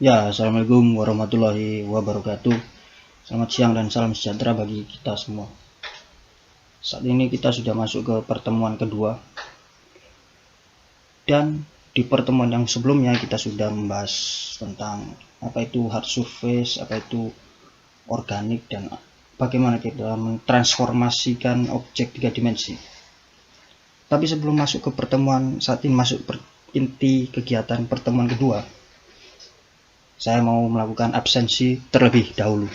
Ya, assalamualaikum warahmatullahi wabarakatuh. Selamat siang dan salam sejahtera bagi kita semua. Saat ini kita sudah masuk ke pertemuan kedua, dan di pertemuan yang sebelumnya kita sudah membahas tentang apa itu hard surface, apa itu organik, dan bagaimana kita mentransformasikan objek tiga dimensi. Tapi sebelum masuk ke pertemuan saat ini, masuk inti kegiatan pertemuan kedua, saya mau melakukan absensi terlebih dahulu.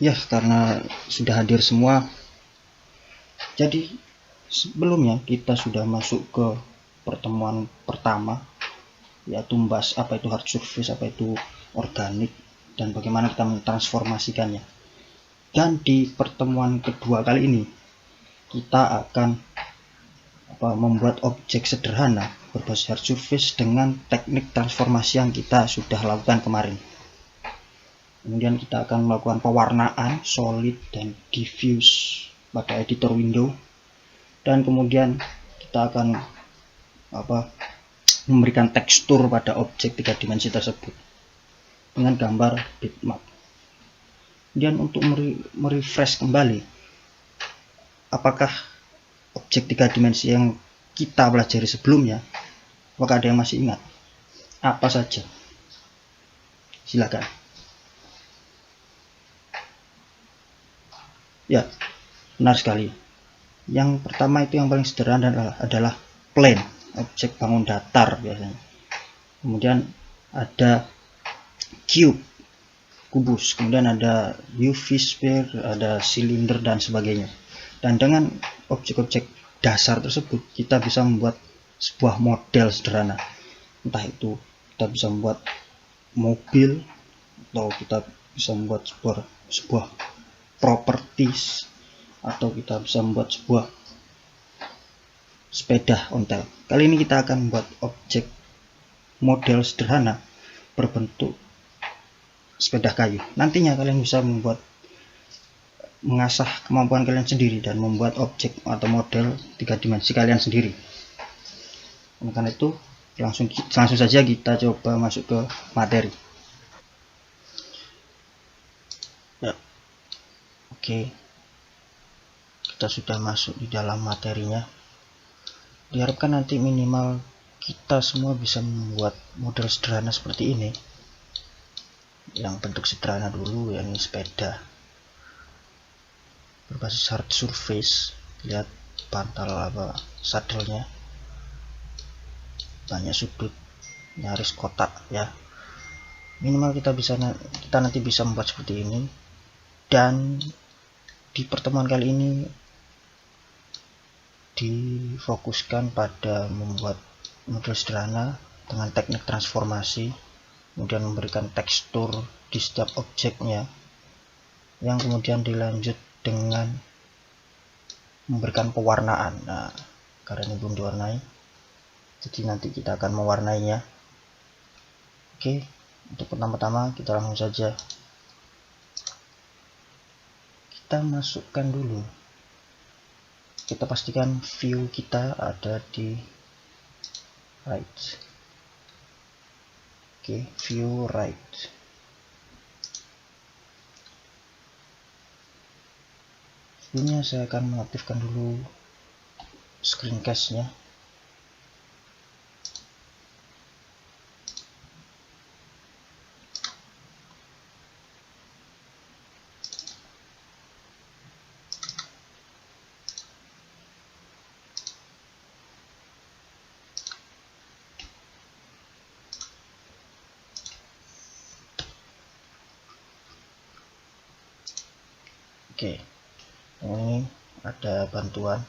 Ya, karena sudah hadir semua, jadi sebelumnya kita sudah masuk ke pertemuan pertama, yaitu membahas apa itu hard surface, apa itu organik, dan bagaimana kita mentransformasikannya. Dan di pertemuan kedua kali ini kita akan membuat objek sederhana berbasis hard surface dengan teknik transformasi yang kita sudah lakukan kemarin. Kemudian kita akan melakukan pewarnaan solid dan diffuse pada editor window, dan kemudian kita akan memberikan tekstur pada objek tiga dimensi tersebut dengan gambar bitmap. Kemudian untuk merefresh kembali, apakah objek tiga dimensi yang kita pelajari sebelumnya, apakah ada yang masih ingat? Apa saja? Silakan. Ya, benar sekali. Yang pertama itu yang paling sederhana adalah plane, objek bangun datar biasanya. Kemudian ada cube, kubus, kemudian ada UV sphere, ada silinder, dan sebagainya. Dan dengan objek-objek dasar tersebut kita bisa membuat sebuah model sederhana, entah itu kita bisa membuat mobil, atau kita bisa membuat sebuah properties, atau kita bisa membuat sebuah sepeda ontel. Kali ini kita akan membuat objek model sederhana berbentuk sepeda kayu. Nantinya kalian bisa mengasah kemampuan kalian sendiri dan membuat objek atau model tiga dimensi kalian sendiri. Karena itu langsung saja kita coba masuk ke materi. Ya, oke, kita sudah masuk di dalam materinya. Diharapkan nanti minimal kita semua bisa membuat model sederhana seperti ini. Yang bentuk sederhana dulu, yakni sepeda berbasis hard surface. Lihat pantal sadelnya, banyak sudut, nyaris kotak ya. Minimal kita nanti bisa membuat seperti ini. Dan di pertemuan kali ini difokuskan pada membuat model sederhana dengan teknik transformasi, kemudian memberikan tekstur di setiap objeknya, yang kemudian dilanjut dengan memberikan pewarnaan. Nah, karena ini belum diwarnai, jadi nanti kita akan mewarnainya. Oke, untuk pertama-tama kita langsung saja kita masukkan dulu, kita pastikan view kita ada di right. Oke, view right. Sebelumnya saya akan mengaktifkan dulu screencast-nya. Oke, ini ada bantuan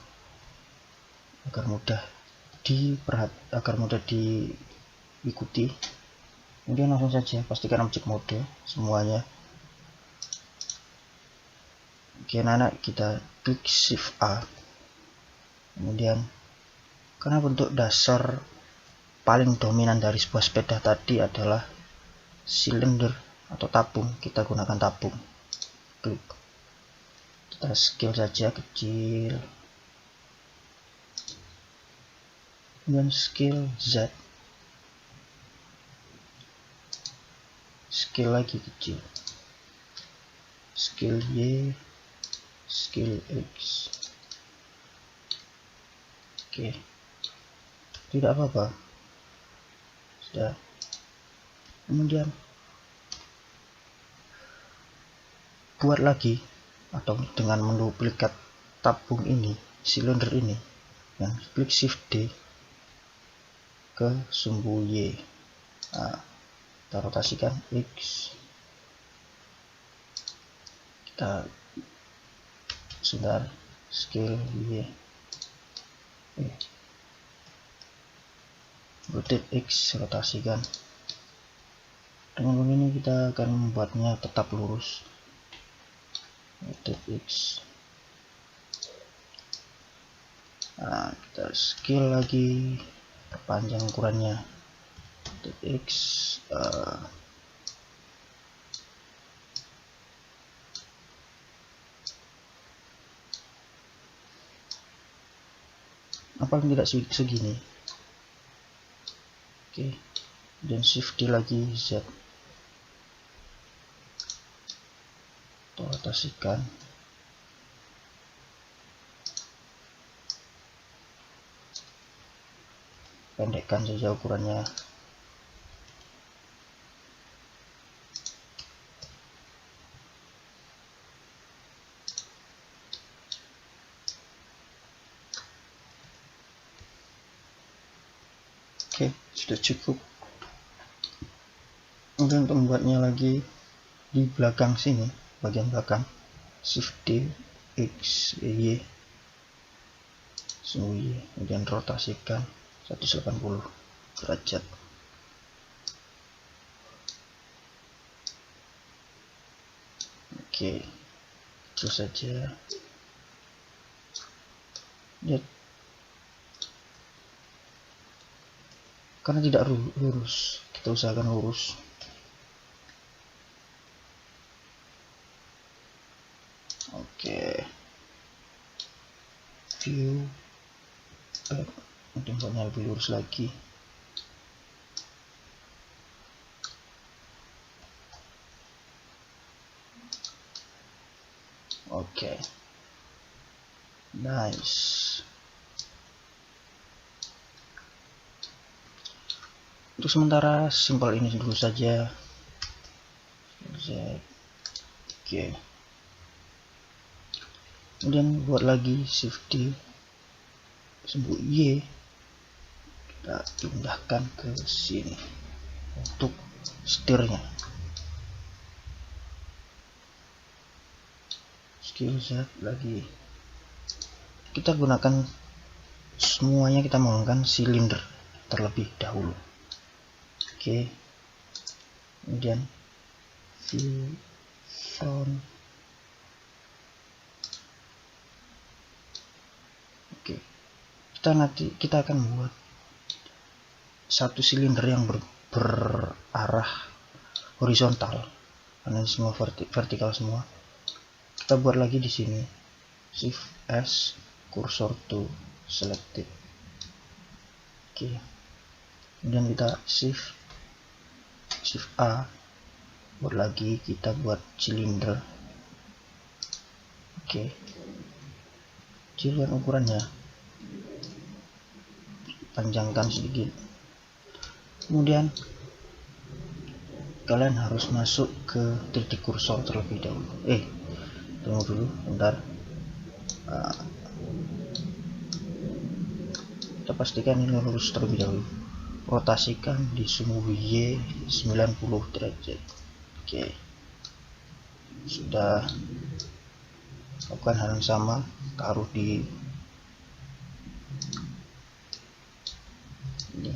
agar mudah diikuti. Kemudian langsung saja pastikan objek mode semuanya. Oke, anak kita klik shift A. Kemudian karena bentuk dasar paling dominan dari sebuah sepeda tadi adalah silinder atau tabung, kita gunakan tabung. Klik, kita scale saja kecil. dan skill Z, skill lagi kecil, skill Y, skill X. Oke, tidak apa-apa, sudah. Kemudian buat lagi atau dengan menduplikat tabung ini, silinder ini, dan klik shift D ke sumbu Y. Nah, kita rotasikan X, kita sebentar, skill Y, rotate X, rotasikan. Dengan begini kita akan membuatnya tetap lurus. Rotate X. Nah, kita skill lagi, perpanjang ukurannya. Rotate X. Paling tidak segini. Oke, dan shift D lagi, Z, rotasikan. Pendekkan saja ukurannya. Oke, sudah cukup. Kemudian untuk membuatnya lagi di belakang sini, bagian belakang, shift D, X, Y, Y, kemudian rotasikan 180 derajat. Oke, terus saja. Lihat, karena tidak lurus, kita usahakan lurus. Oke, view back, untuk membuatnya lebih lurus lagi. Oke, nice. Untuk sementara simpel ini dulu saja. Oke, kemudian buat lagi shift D, sumbu Y, kita pindahkan ke sini untuk setirnya. Skill Z lagi, kita gunakan semuanya, kita menggunakan silinder terlebih dahulu. Oke, kemudian view front. Oke, kita akan membuat satu silinder yang berarah horizontal, karena ini semua vertikal semua. Kita buat lagi di sini, shift S, cursor to selected. Oke, kemudian kita shift A, buat lagi, kita buat silinder. Oke, kecilkan ukurannya, panjangkan sedikit. Kemudian kalian harus masuk ke titik kursor terlebih dahulu. Tunggu dulu, bentar. Kita pastikan ini lurus terlebih dahulu. Rotasikan di sumbu Y 90 derajat. Oke, sudah. Lakukan hal yang sama, taruh di ini,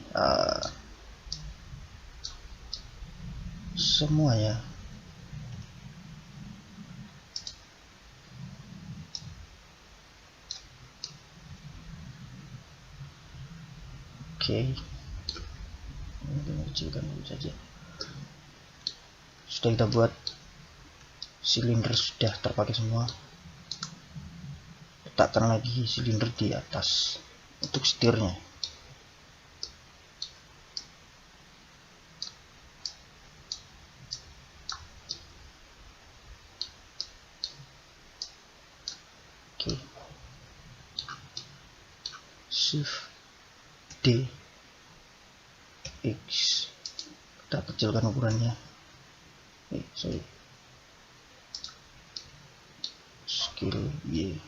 semuanya. Oke, ini kecilkan dulu saja. Sudah kita buat silinder, sudah terpakai semua. Letakkan lagi silinder di atas untuk setirnya. Shift D X, kita kecilkan ukurannya. Scale Y.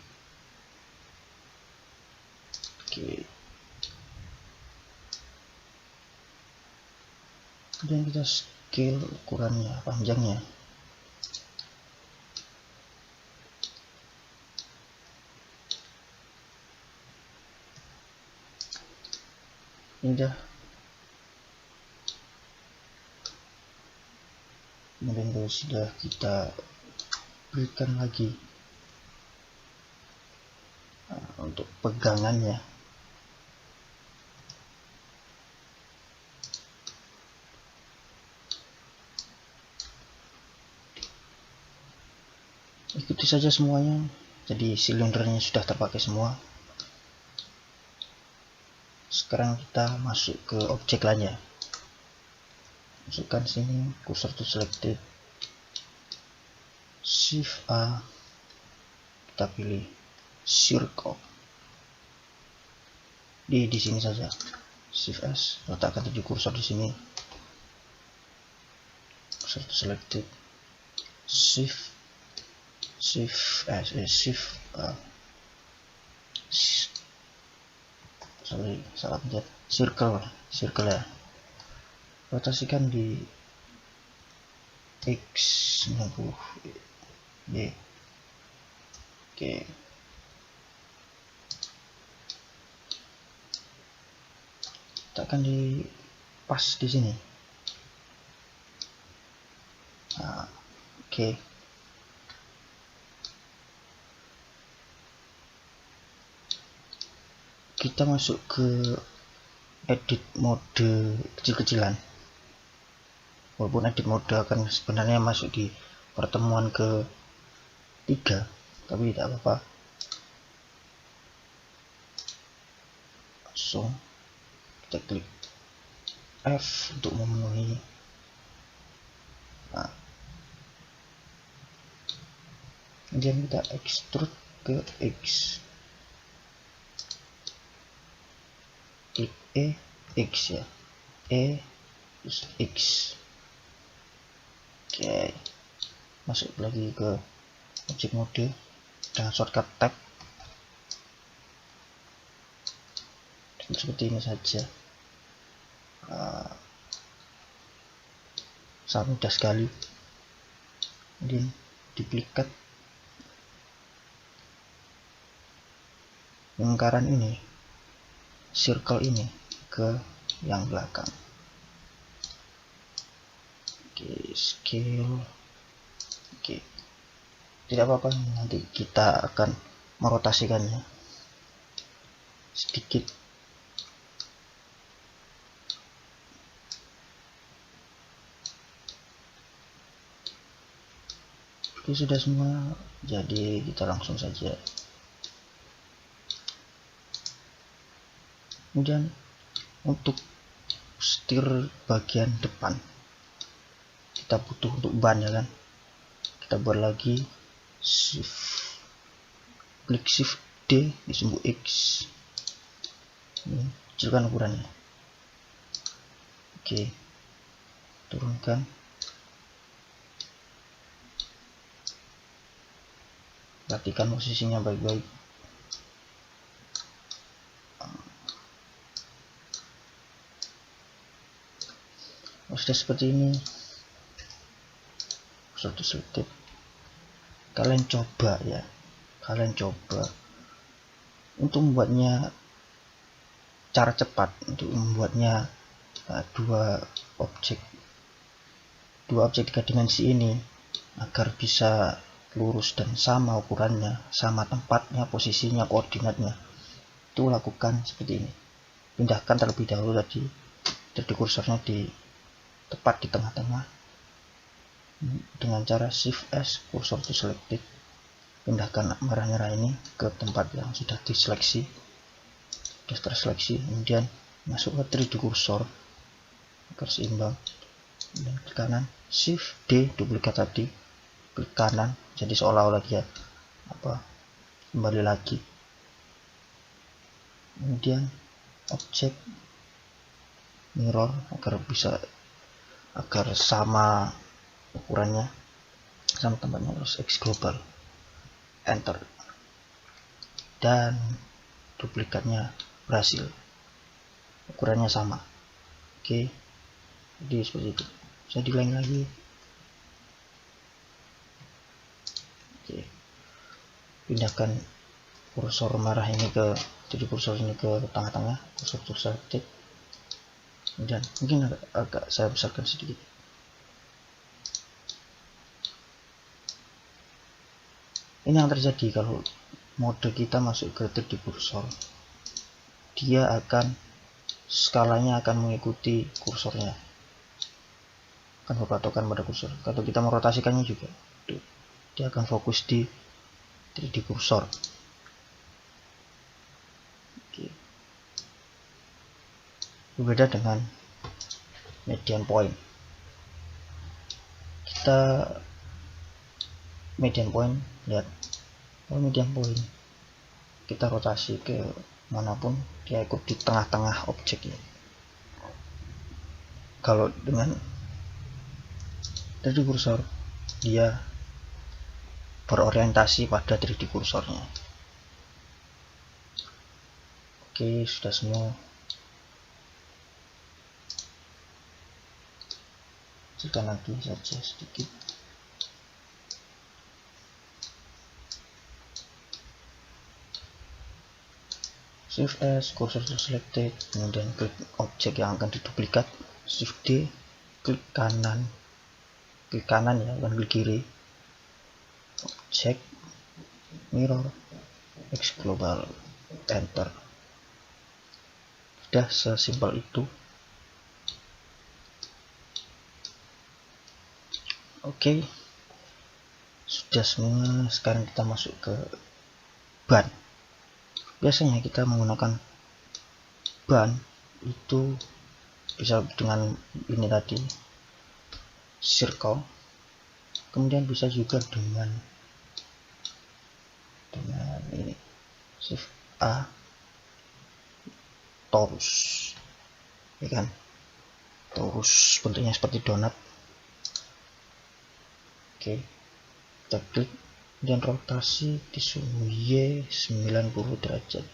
Oke. Kemudian kita scale ukurannya, panjangnya. Indah. Kemudian kalau sudah kita berikan lagi untuk pegangannya, ikuti saja semuanya. Jadi silindernya sudah terpakai semua. Sekarang kita masuk ke objek lainnya. Masukkan sini cursor to selected, Shift A, kita pilih circle. Di sini saja. Shift S, letakkan 7 kursor di sini. Cursor to selected, Shift salah pencet, circle ya. Rotasikan di X 90 Y. Oke. Letakkan di pas di sini. Nah, oke. Kita masuk ke edit mode kecil-kecilan. Walaupun edit mode akan sebenarnya masuk di pertemuan ke-3, tapi tidak apa-apa. Langsung kita klik F untuk memenuhi. Nah, kemudian kita extrude ke X, klik X ya, terus X. Oke, masuk lagi ke objek mode dengan shortcut tab dan seperti ini saja. Sangat mudah sekali. Kemudian duplikat lingkaran ini, circle ini ke yang belakang. Oke, scale. Oke, tidak apa-apa, nanti kita akan merotasikannya sedikit. Oke, sudah semua, jadi kita langsung saja. Kemudian untuk setir bagian depan kita butuh untuk ban ya kan, kita buat lagi, klik Shift D di sumbu X, ini kecilkan ukurannya. Oke, turunkan, perhatikan posisinya baik-baik. Sudah seperti ini, suatu selected. Kalian coba untuk membuatnya cara cepat, untuk membuatnya dua objek 3 dimensi ini agar bisa lurus dan sama ukurannya, sama tempatnya, posisinya, koordinatnya. Itu lakukan seperti ini. Pindahkan terlebih dahulu tadi kursornya tepat di tengah-tengah dengan cara Shift S, cursor to selected. Pindahkan merah-merah ini ke tempat yang sudah diseleksi, sudah terseleksi. Kemudian masuk ke 3D cursor agar seimbang, dan klik kanan, Shift D, duplikat tadi, klik kanan, jadi seolah-olah dia kembali lagi. kemudian objek mirror agar sama ukurannya, sama tempatnya, terus X global, enter, dan duplikatnya berhasil, ukurannya sama. Oke, jadi seperti itu. Saya diulangi lagi. Oke, pindahkan kursor merah ini jadi kursor ini ke tengah-tengah, kursor selected, kemudian mungkin agak saya besarkan sedikit. Ini yang terjadi kalau mode kita masuk ke 3D kursor, dia akan skalanya akan mengikuti kursornya, akan berpatokan pada kursor. Kalau kita merotasikannya juga, dia akan fokus di 3D kursor. Oke. Berbeda dengan median point. Kita median point, lihat, kalau median point kita rotasi ke manapun, dia ikut di tengah-tengah objek ini. Kalau dengan 3D kursor, dia berorientasi pada 3D kursornya. Oke, sudah semua. Kecilkan lagi saja sedikit. Shift S, cursor selected, kemudian klik objek yang akan diduplikat, Shift D, klik kanan ya, bukan klik kiri, objek mirror, X global, enter. Sudah sesimpel itu. Oke, sudah semua. Sekarang kita masuk ke ban. Biasanya kita menggunakan ban itu bisa dengan ini tadi, circle, kemudian bisa juga dengan ini, Shift A, torus, ya kan, torus bentuknya seperti donat. Oke, kita klik, kemudian rotasi di suhu Y 90 derajat,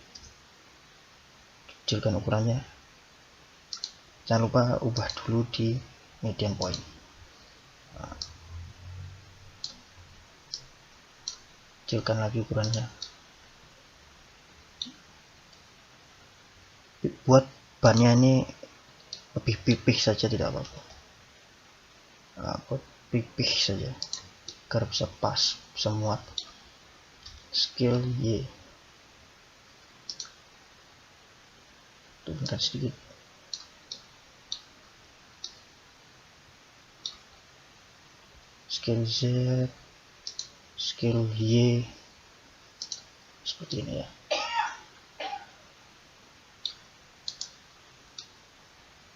kecilkan ukurannya, jangan lupa ubah dulu di median point. Nah, kecilkan lagi ukurannya. Buat bannya ini lebih pipih saja, tidak apa-apa. Nah, buat pipih saja agar bisa pas, bisa muat. Scale Y, turunkan sedikit. Scale Z, scale Y, seperti ini ya.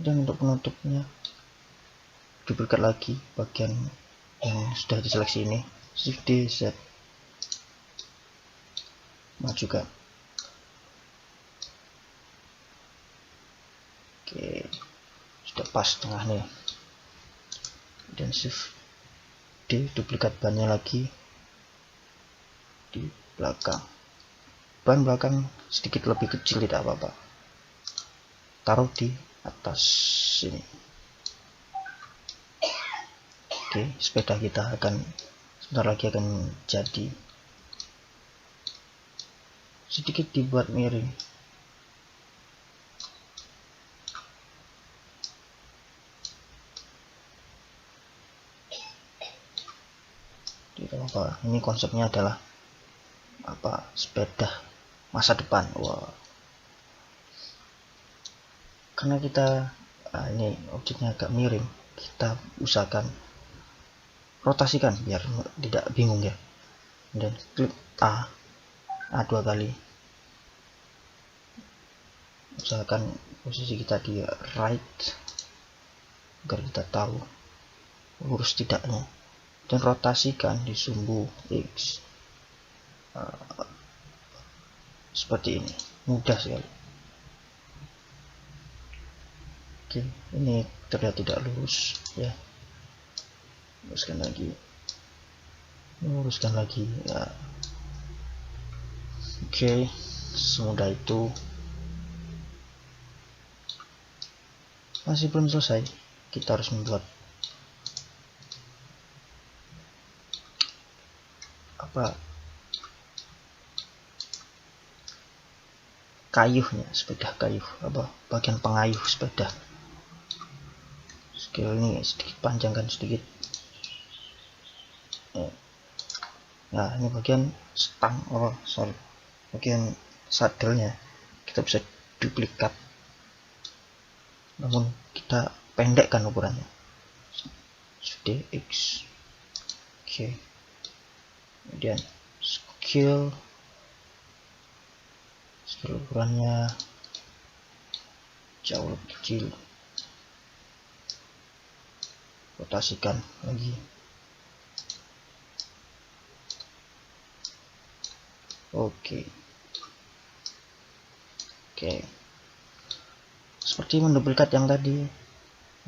Dan untuk penutupnya, duplikat lagi bagian yang sudah diseleksi ini, Shift D, Z, majukan. Oke, sudah pas tengah nih. Dan Shift D, duplikat bannya lagi di belakang. Ban belakang sedikit lebih kecil, tidak apa-apa, taruh di atas sini. Oke, sepeda kita akan sebentar lagi akan jadi. Sedikit dibuat miring. Tidak apa, ini konsepnya adalah apa, sepeda masa depan. Wah, karena kita ini objeknya agak miring, kita usahakan rotasikan biar tidak bingung ya. Dan klik A 2 kali, usahakan posisi kita di right agar kita tahu lurus tidaknya, dan rotasikan di sumbu X seperti ini, mudah sekali. Oke, ini terlihat tidak lurus ya. Luruskan lagi ya. Oke, semudah itu. Masih belum selesai, kita harus membuat kayuhnya, sepeda kayu, bagian pengayuh sepeda. Skill ini sedikit panjangkan sedikit. Nah, ini bagian stang, bagian sadelnya kita bisa duplikat, namun kita pendekkan ukurannya. DX. Oke. Kemudian skill ukurannya jauh lebih kecil, rotasikan lagi. Oke, seperti menduplikat yang tadi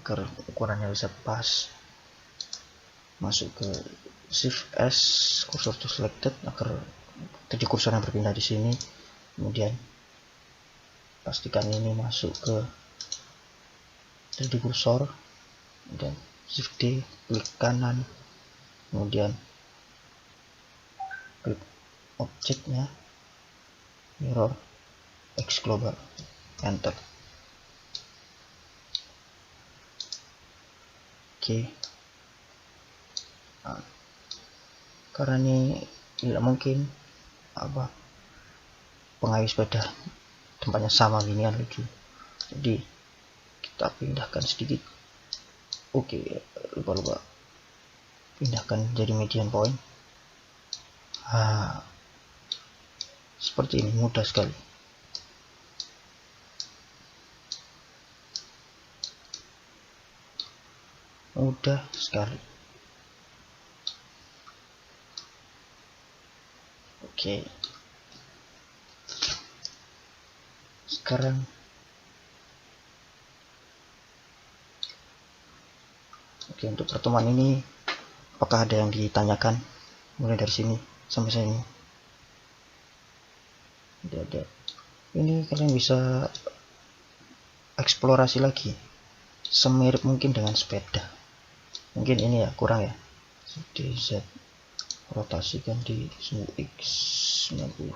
agar ukurannya bisa pas. Masuk ke Shift S, cursor to selected agar tadi kursornya berpindah di sini. Kemudian pastikan ini masuk ke 3D kursor, dan Shift D, klik kanan, kemudian klik objeknya, mirror X global, enter. Oke. Nah, karena ini tidak mungkin pengayuh sepeda tempatnya sama, gini kan lucu, jadi kita pindahkan sedikit. Oke, lupa pindahkan jadi median point. Seperti ini, mudah sekali. Oke, sekarang untuk pertemuan ini apakah ada yang ditanyakan mulai dari sini sampai sini? Tidak ada. Ini kalian bisa eksplorasi lagi semirip mungkin dengan sepeda. Mungkin ini ya kurang ya, di Z rotasikan di X 90,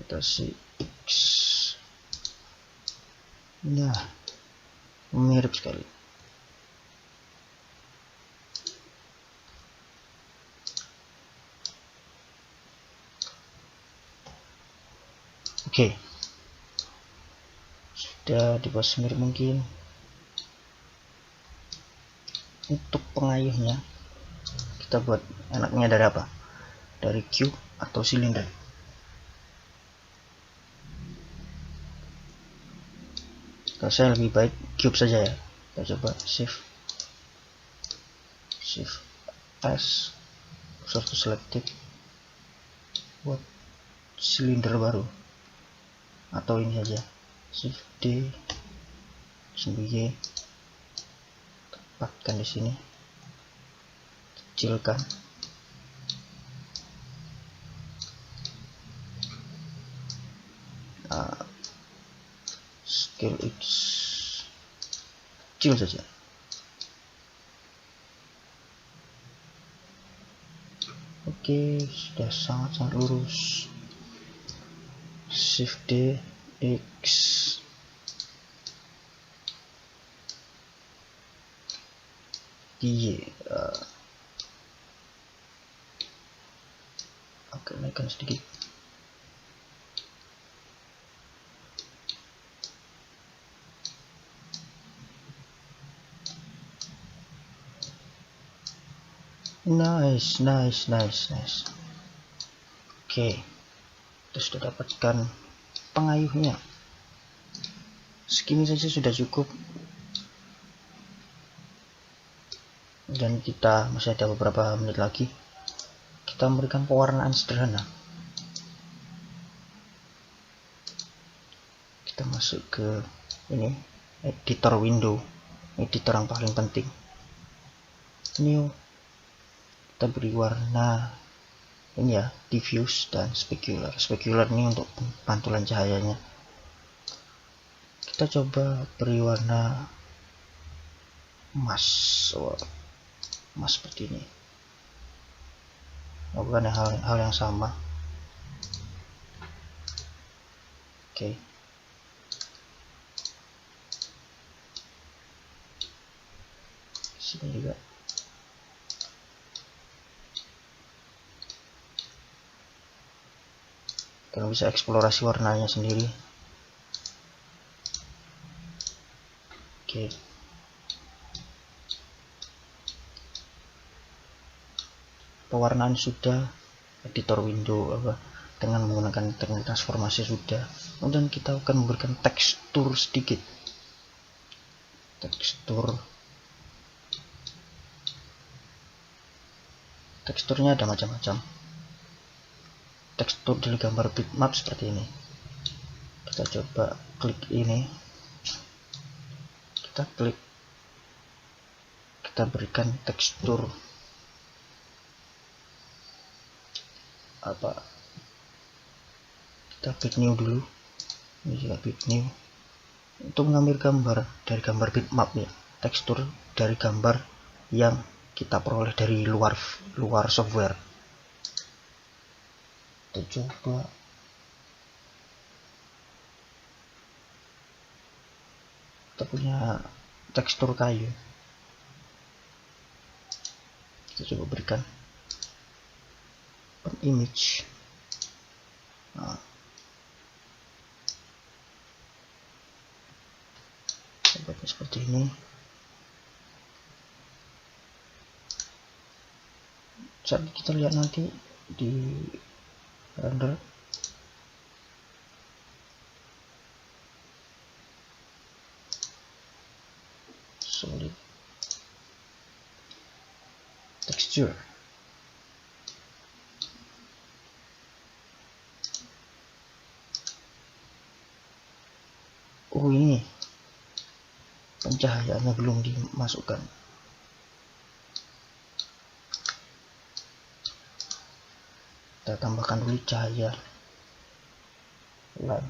rotasi X. Nah, mirip sekali. Oke, sudah dibuat semirip mungkin. Untuk pengayuhnya kita buat enaknya dari apa? Dari cube atau silinder? Kalau saya lebih baik cube saja ya. Kita coba shift S, cursor to selected, buat silinder baru, atau ini saja, shift D, Y, tempatkan di sini, kecilkan. Scale X kecil saja. Oke, sudah sangat lurus. Shift D, X, Y. Oke, naikkan sedikit. Nice. Oke, kita sudah dapatkan pengayuhnya. Segini saja sudah cukup, dan kita masih ada beberapa menit lagi. Kita memberikan pewarnaan sederhana. Kita masuk ke ini, editor window, editor yang paling penting. New, kita beri warna ini ya, diffuse dan specular. Specular ini untuk pantulan cahayanya. Kita coba beri warna emas, emas seperti ini. Lakukan hal yang sama. Oke. Sini juga. Kalian bisa eksplorasi warnanya sendiri. Oke. Pewarnaan sudah, editor window dengan menggunakan teknik transformasi sudah. Kemudian kita akan memberikan tekstur sedikit. Teksturnya ada macam-macam. Tekstur dari gambar bitmap seperti ini. Kita coba klik ini, kita berikan tekstur apa, kita bit new dulu. Ini juga bit new untuk mengambil gambar dari gambar bitmap ya, tekstur dari gambar yang kita peroleh dari luar software. Kita coba kita punya tekstur kayu, kita coba berikan image. Nah, seperti ini. Saat kita lihat nanti di render, solid texture. Oh, ini pencahayaannya belum dimasukkan. Kita tambahkan dulu cahaya line,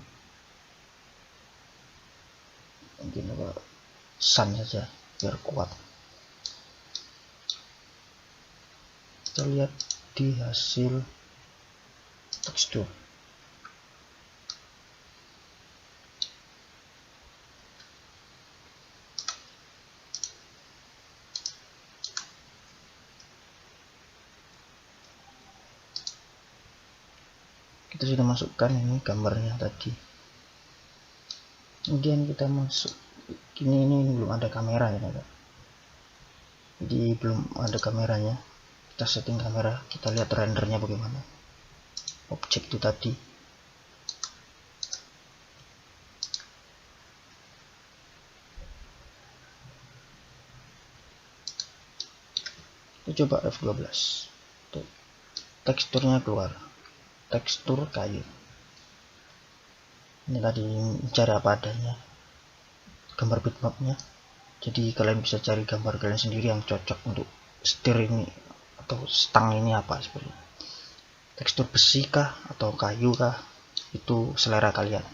mungkin sun saja biar kuat. Kita lihat di hasil tekstur. Kita sudah masukkan ini gambarnya tadi. Kemudian kita masuk ini belum ada kamera ya, jadi belum ada kameranya. Kita setting kamera, kita lihat rendernya bagaimana. Objek itu tadi. Kita coba F12. Tuh, teksturnya keluar. Tekstur kayu. Ini tadi cari apa adanya gambar bitmapnya, jadi kalian bisa cari gambar kalian sendiri yang cocok untuk setir ini atau stang ini apa seperti ini. Tekstur besi kah atau kayu kah, itu selera kalian.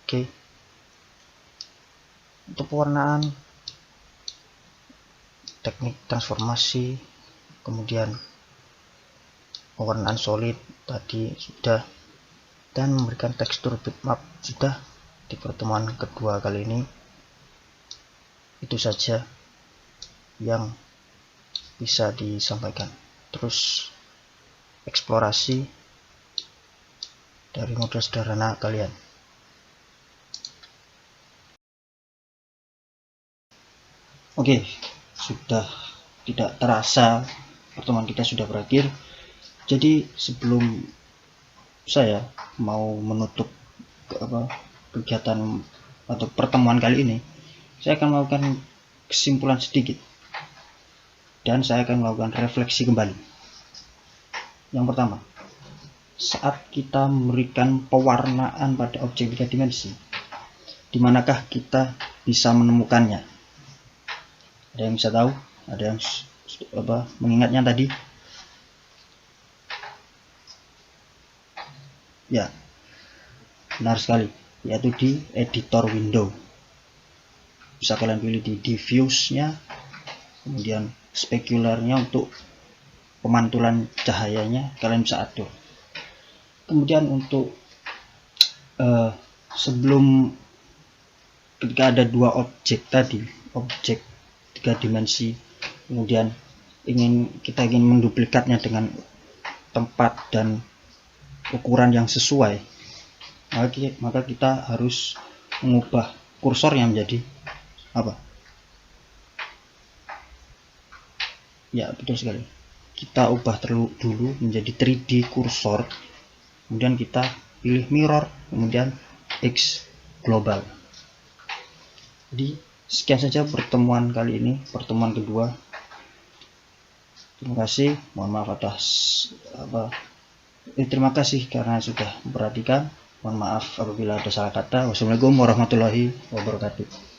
Oke. Untuk pewarnaan, teknik transformasi, kemudian pewarnaan solid tadi sudah, dan memberikan tekstur bitmap sudah di pertemuan kedua kali ini. Itu saja yang bisa disampaikan. Terus eksplorasi dari model sederhana kalian. Oke, sudah tidak terasa pertemuan kita sudah berakhir. Jadi sebelum saya mau menutup kegiatan atau pertemuan kali ini, saya akan melakukan kesimpulan sedikit dan saya akan melakukan refleksi kembali. Yang pertama, saat kita memberikan pewarnaan pada objek 3 dimensi, di manakah kita bisa menemukannya? Ada yang bisa tahu? Ada yang mengingatnya tadi? Ya, benar sekali, yaitu di editor window. Bisa kalian pilih di diffuse-nya, kemudian specular-nya untuk pemantulan cahayanya kalian bisa atur. Kemudian untuk sebelum ketika ada dua objek tadi, objek 3 dimensi, kemudian kita ingin menduplikatnya dengan tempat dan ukuran yang sesuai, maka kita harus mengubah kursornya menjadi apa? Ya, betul sekali. Kita ubah dulu menjadi 3D kursor, kemudian kita pilih mirror, kemudian X global. Jadi sekian saja pertemuan kali ini, pertemuan kedua. Terima kasih, mohon maaf atas terima kasih karena sudah memperhatikan. Mohon maaf apabila ada salah kata. Wassalamualaikum warahmatullahi wabarakatuh.